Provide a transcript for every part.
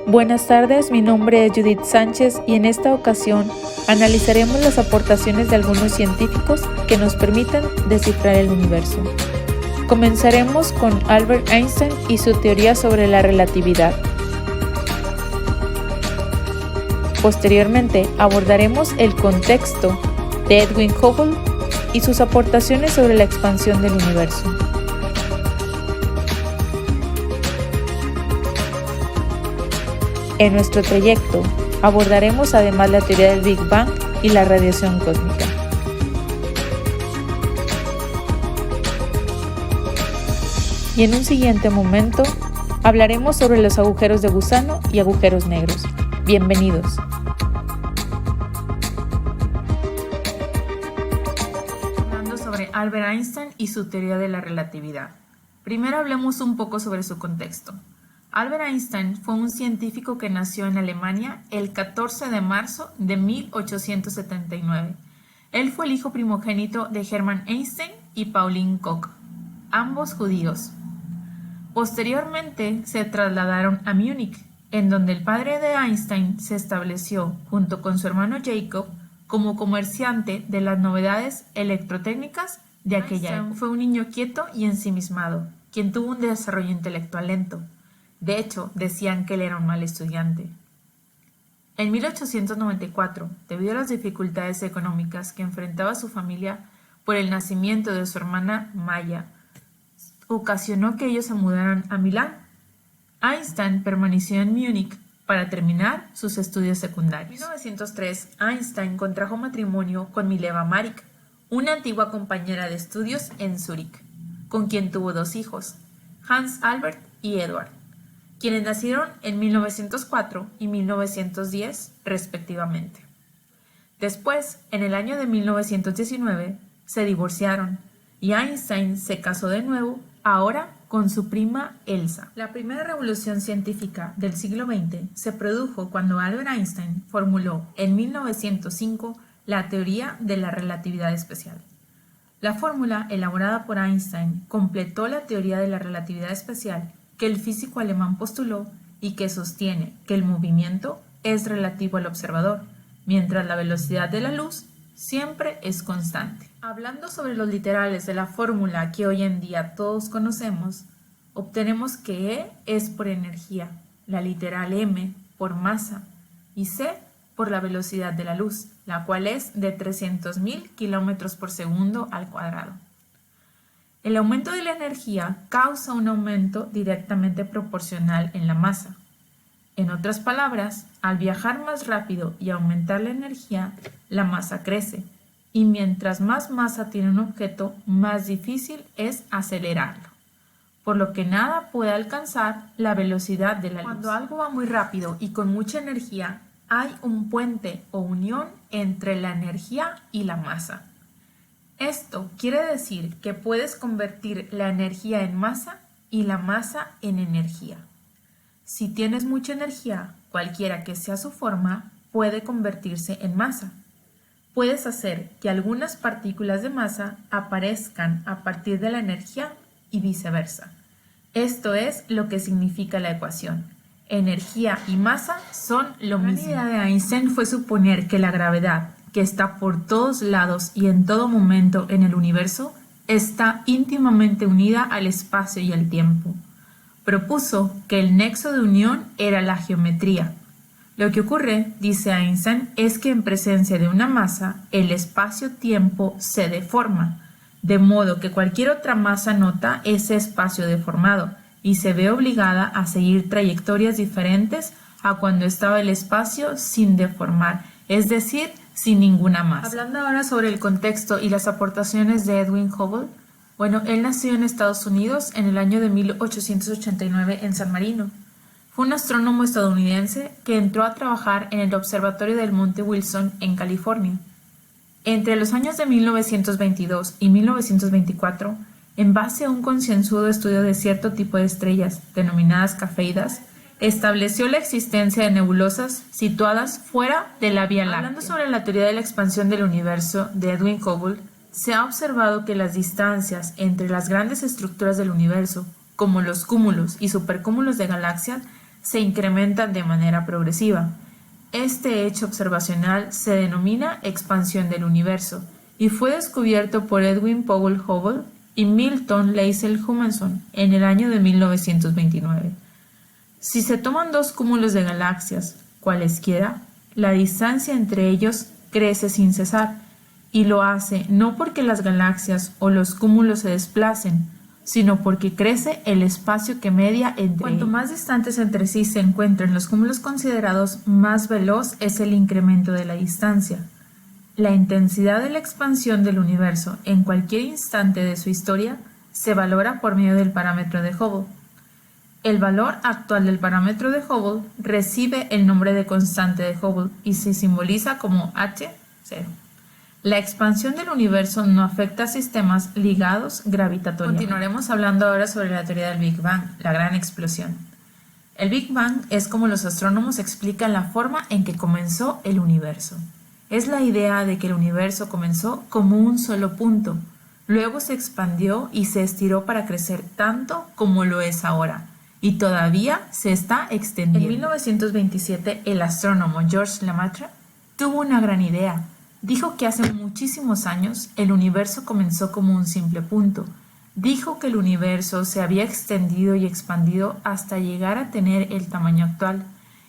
Buenas tardes, mi nombre es Judith Sánchez y en esta ocasión analizaremos las aportaciones de algunos científicos que nos permiten descifrar el universo. Comenzaremos con Albert Einstein y su teoría sobre la relatividad. Posteriormente abordaremos el contexto de Edwin Hubble y sus aportaciones sobre la expansión del universo. En nuestro trayecto abordaremos además la teoría del Big Bang y la radiación cósmica. Y en un siguiente momento hablaremos sobre los agujeros de gusano y agujeros negros. Bienvenidos. Hablando sobre Albert Einstein y su teoría de la relatividad. Primero hablemos un poco sobre su contexto. Albert Einstein fue un científico que nació en Alemania el 14 de marzo de 1879. Él fue el hijo primogénito de Hermann Einstein y Pauline Koch, ambos judíos. Posteriormente se trasladaron a Múnich, en donde el padre de Einstein se estableció junto con su hermano Jacob como comerciante de las novedades electrotécnicas de aquella época. Fue un niño quieto y ensimismado, quien tuvo un desarrollo intelectual lento. De hecho, decían que él era un mal estudiante. En 1894, debido a las dificultades económicas que enfrentaba su familia por el nacimiento de su hermana Maya, ocasionó que ellos se mudaran a Milán. Einstein permaneció en Múnich para terminar sus estudios secundarios. En 1903, Einstein contrajo matrimonio con Mileva Maric, una antigua compañera de estudios en Zúrich, con quien tuvo dos hijos, Hans Albert y Edward, quienes nacieron en 1904 y 1910 respectivamente. Después, en el año de 1919, se divorciaron y Einstein se casó de nuevo, ahora con su prima Elsa. La primera revolución científica del siglo XX se produjo cuando Albert Einstein formuló en 1905 la teoría de la relatividad especial. La fórmula elaborada por Einstein completó la teoría de la relatividad especial que el físico alemán postuló y que sostiene que el movimiento es relativo al observador, mientras la velocidad de la luz siempre es constante. Hablando sobre los literales de la fórmula que hoy en día todos conocemos, obtenemos que E es por energía, la literal M por masa y C por la velocidad de la luz, la cual es de 300.000 km por segundo al cuadrado. El aumento de la energía causa un aumento directamente proporcional en la masa. En otras palabras, al viajar más rápido y aumentar la energía, la masa crece, y mientras más masa tiene un objeto, más difícil es acelerarlo, por lo que nada puede alcanzar la velocidad de la luz. Cuando algo va muy rápido y con mucha energía, hay un puente o unión entre la energía y la masa. Esto quiere decir que puedes convertir la energía en masa y la masa en energía. Si tienes mucha energía, cualquiera que sea su forma, puede convertirse en masa. Puedes hacer que algunas partículas de masa aparezcan a partir de la energía y viceversa. Esto es lo que significa la ecuación. Energía y masa son lo mismo. La idea de Einstein fue suponer que la gravedad, que está por todos lados y en todo momento en el universo, está íntimamente unida al espacio y al tiempo. Propuso que el nexo de unión era la geometría. Lo que ocurre, dice Einstein, es que en presencia de una masa, el espacio-tiempo se deforma, de modo que cualquier otra masa nota ese espacio deformado y se ve obligada a seguir trayectorias diferentes a cuando estaba el espacio sin deformar, es decir, sin ninguna masa. Hablando ahora sobre el contexto y las aportaciones de Edwin Hubble, él nació en Estados Unidos en el año de 1889 en San Marino. Fue un astrónomo estadounidense que entró a trabajar en el Observatorio del Monte Wilson en California. Entre los años de 1922 y 1924, en base a un concienzudo estudio de cierto tipo de estrellas, denominadas cefeidas, estableció la existencia de nebulosas situadas fuera de la Vía Láctea. Hablando sobre la teoría de la expansión del universo de Edwin Hubble, se ha observado que las distancias entre las grandes estructuras del universo, como los cúmulos y supercúmulos de galaxias, se incrementan de manera progresiva. Este hecho observacional se denomina expansión del universo y fue descubierto por Edwin Powell Hubble y Milton Lassell Hutchinson en el año de 1929. Si se toman dos cúmulos de galaxias, cualesquiera, la distancia entre ellos crece sin cesar, y lo hace no porque las galaxias o los cúmulos se desplacen, sino porque crece el espacio que media entre ellos. Cuanto más distantes entre sí se encuentran los cúmulos considerados, más veloz es el incremento de la distancia. La intensidad de la expansión del universo en cualquier instante de su historia se valora por medio del parámetro de Hubble. El valor actual del parámetro de Hubble recibe el nombre de constante de Hubble y se simboliza como H0. La expansión del universo no afecta a sistemas ligados gravitatoriamente. Continuaremos hablando ahora sobre la teoría del Big Bang, la gran explosión. El Big Bang es como los astrónomos explican la forma en que comenzó el universo. Es la idea de que el universo comenzó como un solo punto, luego se expandió y se estiró para crecer tanto como lo es ahora, y todavía se está extendiendo. En 1927, el astrónomo Georges Lemaitre tuvo una gran idea. Dijo que hace muchísimos años el universo comenzó como un simple punto. Dijo que el universo se había extendido y expandido hasta llegar a tener el tamaño actual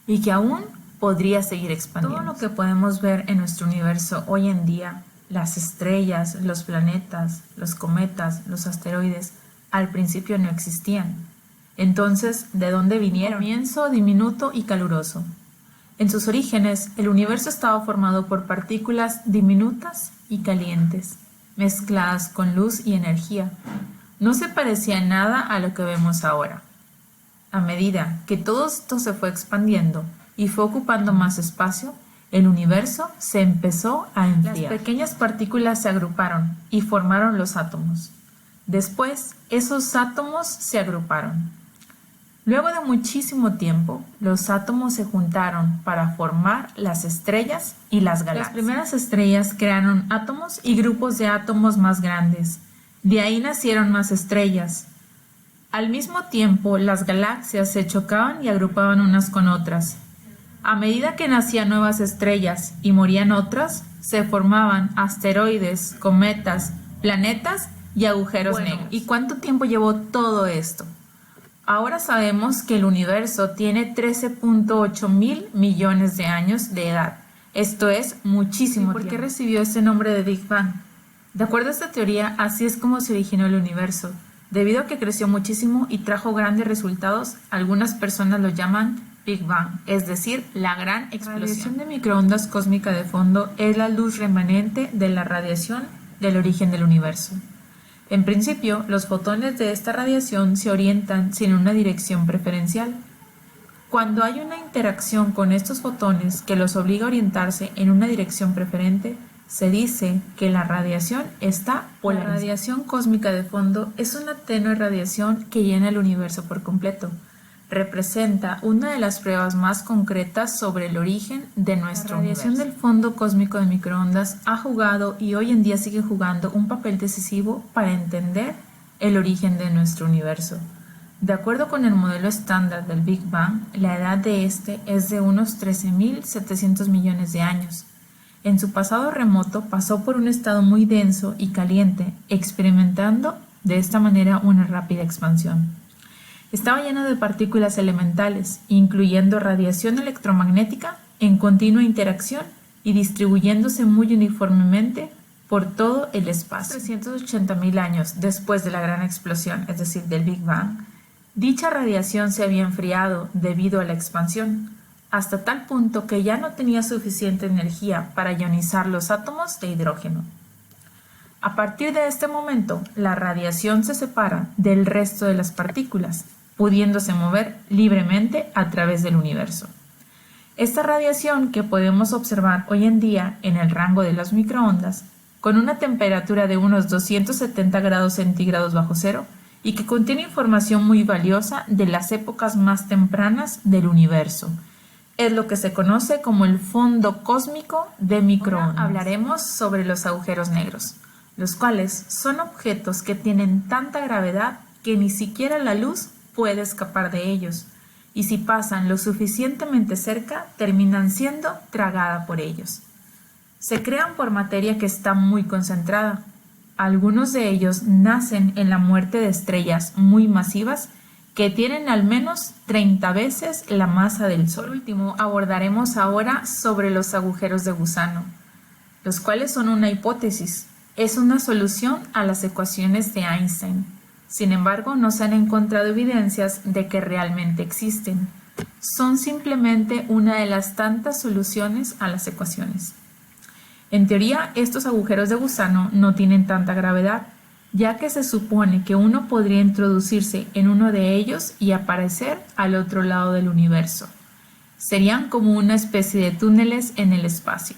y que aún podría seguir expandiendo. Todo lo que podemos ver en nuestro universo hoy en día, las estrellas, los planetas, los cometas, los asteroides, al principio no existían. Entonces, ¿de dónde vinieron? Comienzo diminuto y caluroso. En sus orígenes, el universo estaba formado por partículas diminutas y calientes, mezcladas con luz y energía. No se parecía en nada a lo que vemos ahora. A medida que todo esto se fue expandiendo y fue ocupando más espacio, el universo se empezó a enfriar. Las pequeñas partículas se agruparon y formaron los átomos. Después, esos átomos se agruparon. Luego de muchísimo tiempo, los átomos se juntaron para formar las estrellas y las galaxias. Las primeras estrellas crearon átomos y grupos de átomos más grandes. De ahí nacieron más estrellas. Al mismo tiempo, las galaxias se chocaban y agrupaban unas con otras. A medida que nacían nuevas estrellas y morían otras, se formaban asteroides, cometas, planetas y agujeros negros. ¿Y cuánto tiempo llevó todo esto? Ahora sabemos que el universo tiene 13.8 mil millones de años de edad. Esto es muchísimo tiempo. ¿Por qué recibió este nombre de Big Bang? De acuerdo a esta teoría, así es como se originó el universo. Debido a que creció muchísimo y trajo grandes resultados, algunas personas lo llaman Big Bang, es decir, la gran explosión. La radiación de microondas cósmica de fondo es la luz remanente de la radiación del origen del universo. En principio, los fotones de esta radiación se orientan sin una dirección preferencial. Cuando hay una interacción con estos fotones que los obliga a orientarse en una dirección preferente, se dice que la radiación está polarizada. La radiación cósmica de fondo es una tenue radiación que llena el universo por completo. Representa una de las pruebas más concretas sobre el origen de nuestro universo. La radiación del fondo cósmico de microondas ha jugado y hoy en día sigue jugando un papel decisivo para entender el origen de nuestro universo. De acuerdo con el modelo estándar del Big Bang, la edad de este es de unos 13.700 millones de años. En su pasado remoto pasó por un estado muy denso y caliente, experimentando de esta manera una rápida expansión. Estaba lleno de partículas elementales, incluyendo radiación electromagnética en continua interacción y distribuyéndose muy uniformemente por todo el espacio. 380.000 años después de la gran explosión, es decir, del Big Bang, dicha radiación se había enfriado debido a la expansión, hasta tal punto que ya no tenía suficiente energía para ionizar los átomos de hidrógeno. A partir de este momento, la radiación se separa del resto de las partículas, pudiéndose mover libremente a través del universo. Esta radiación que podemos observar hoy en día en el rango de las microondas, con una temperatura de unos 270 grados centígrados bajo cero y que contiene información muy valiosa de las épocas más tempranas del universo, es lo que se conoce como el fondo cósmico de microondas. Ahora hablaremos sobre los agujeros negros, los cuales son objetos que tienen tanta gravedad que ni siquiera la luz puede escapar de ellos. y si pasan lo suficientemente cerca, terminan siendo tragada por ellos. Se crean por materia que está muy concentrada. Algunos de ellos nacen en la muerte de estrellas muy masivas que tienen al menos 30 veces la masa del Sol. Por último, abordaremos ahora sobre los agujeros de gusano, los cuales son una hipótesis. Es una solución a las ecuaciones de Einstein. Sin embargo, no se han encontrado evidencias de que realmente existen. Son simplemente una de las tantas soluciones a las ecuaciones. En teoría, estos agujeros de gusano no tienen tanta gravedad, ya que se supone que uno podría introducirse en uno de ellos y aparecer al otro lado del universo. Serían como una especie de túneles en el espacio.